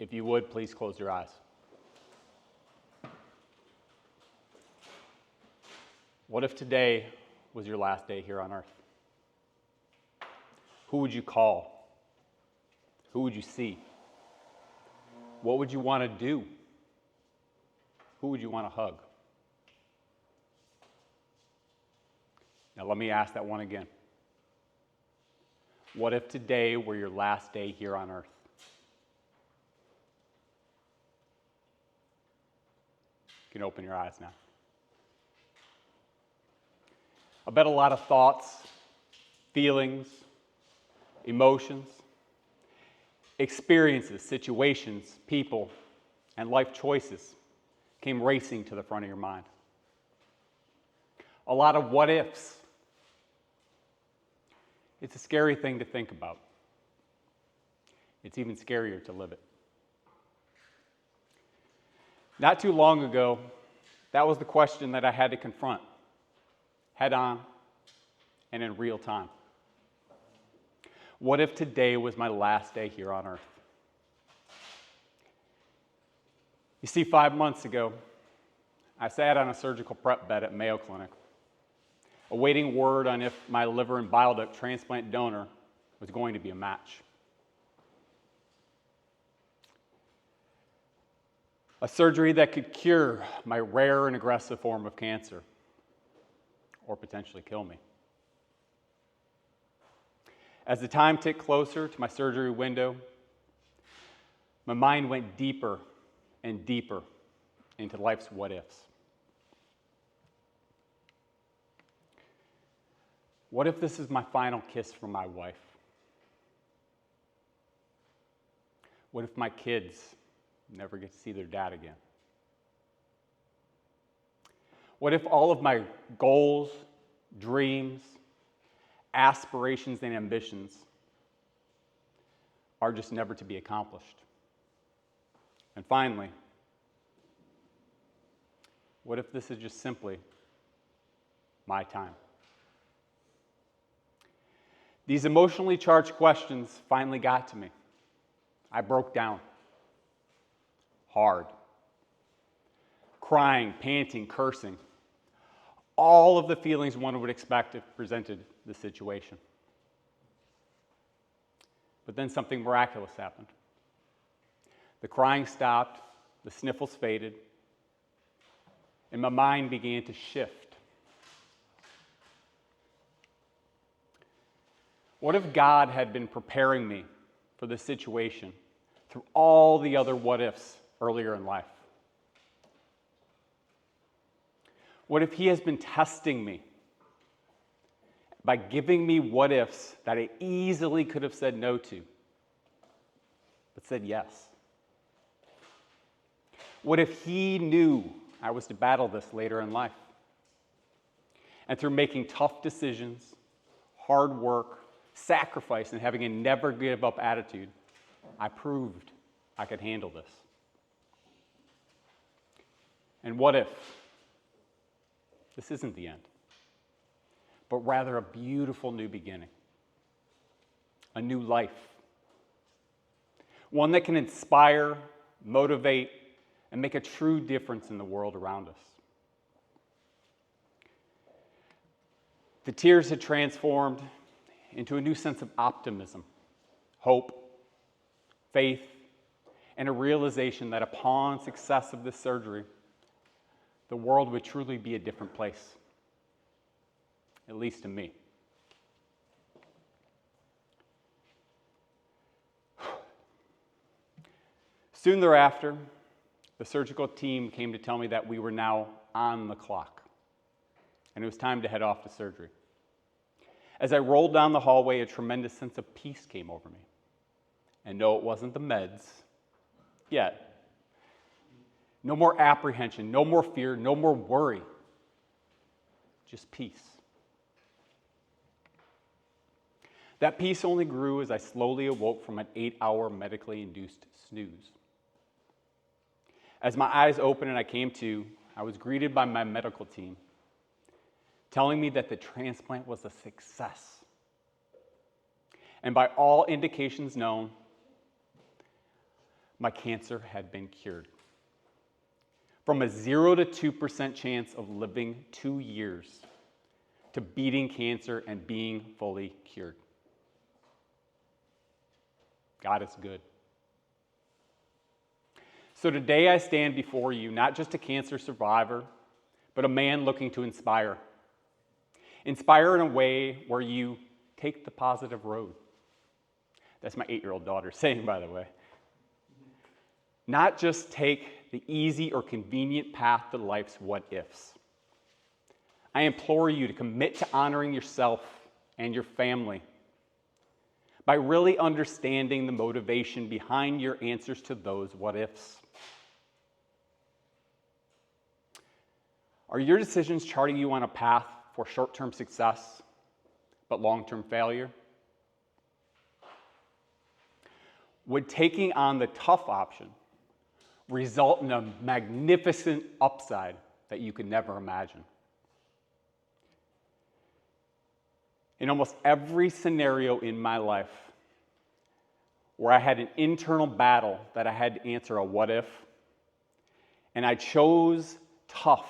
If you would, please close your eyes. What if today was your last day here on earth? Who would you call? Who would you see? What would you want to do? Who would you want to hug? Now let me ask that one again. What if today were your last day here on earth? You can open your eyes now. I bet a lot of thoughts, feelings, emotions, experiences, situations, people, and life choices came racing to the front of your mind. A lot of what ifs. It's a scary thing to think about. It's even scarier to live it. Not too long ago, that was the question that I had to confront, head on and in real time. What if today was my last day here on earth? You see, 5 months ago, I sat on a surgical prep bed at Mayo Clinic, awaiting word on if my liver and bile duct transplant donor was going to be a match. A surgery that could cure my rare and aggressive form of cancer, or potentially kill me. As the time ticked closer to my surgery window, my mind went deeper and deeper into life's what ifs. What if this is my final kiss from my wife? What if my kids never get to see their dad again? What if all of my goals, dreams, aspirations, and ambitions are just never to be accomplished? And finally, what if this is just simply my time? These emotionally charged questions finally got to me. I broke down. Hard. Crying, panting, cursing. All of the feelings one would expect if presented the situation. But then something miraculous happened. The crying stopped, the sniffles faded, and my mind began to shift. What if God had been preparing me for this situation through all the other what ifs earlier in life? What if He has been testing me by giving me what ifs that I easily could have said no to, but said yes? What if He knew I was to battle this later in life? And through making tough decisions, hard work, sacrifice, and having a never give up attitude, I proved I could handle this. And what if this isn't the end, but rather a beautiful new beginning, a new life, one that can inspire, motivate, and make a true difference in the world around us? The tears had transformed into a new sense of optimism, hope, faith, and a realization that upon success of this surgery, the world would truly be a different place, at least to me. Soon thereafter, the surgical team came to tell me that we were now on the clock, and it was time to head off to surgery. As I rolled down the hallway, a tremendous sense of peace came over me. And no, it wasn't the meds yet. No more apprehension, no more fear, no more worry. Just peace. That peace only grew as I slowly awoke from an 8-hour medically induced snooze. As my eyes opened and I came to, I was greeted by my medical team, telling me that the transplant was a success. And by all indications known, my cancer had been cured. From a 0 to 2% chance of living 2 years to beating cancer and being fully cured. God is good. So today I stand before you, not just a cancer survivor, but a man looking to inspire. Inspire in a way where you take the positive road. That's my 8-year-old daughter saying, by the way. Not just take the easy or convenient path to life's what ifs. I implore you to commit to honoring yourself and your family by really understanding the motivation behind your answers to those what ifs. Are your decisions charting you on a path for short-term success, but long-term failure? Would taking on the tough option result in a magnificent upside that you could never imagine? In almost every scenario in my life where I had an internal battle that I had to answer a what if, and I chose tough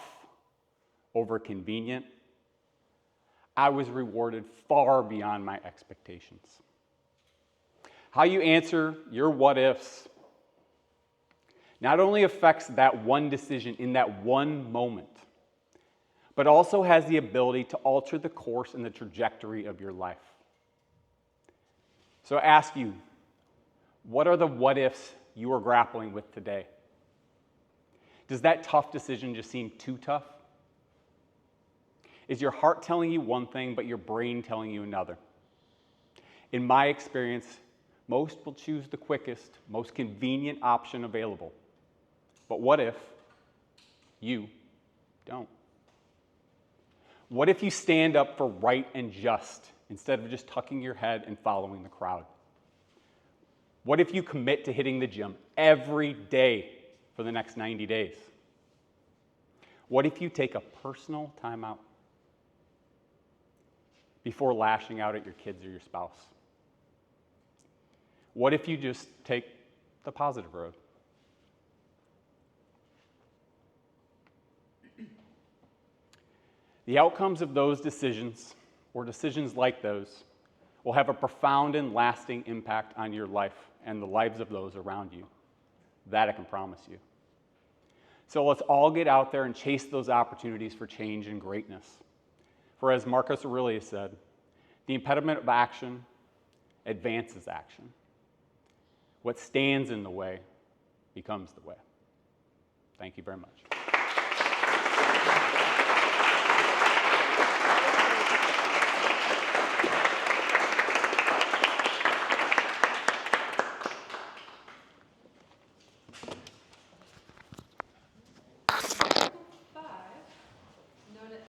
over convenient, I was rewarded far beyond my expectations. How you answer your what ifs not only affects that one decision in that one moment, but also has the ability to alter the course and the trajectory of your life. So I ask you, what are the what ifs you are grappling with today? Does that tough decision just seem too tough? Is your heart telling you one thing, but your brain telling you another? In my experience, most will choose the quickest, most convenient option available. But what if you don't? What if you stand up for right and just instead of just tucking your head and following the crowd? What if you commit to hitting the gym every day for the next 90 days? What if you take a personal timeout before lashing out at your kids or your spouse? What if you just take the positive road? The outcomes of those decisions, or decisions like those, will have a profound and lasting impact on your life and the lives of those around you. That I can promise you. So let's all get out there and chase those opportunities for change and greatness. For as Marcus Aurelius said, the impediment of action advances action. What stands in the way becomes the way. Thank you very much.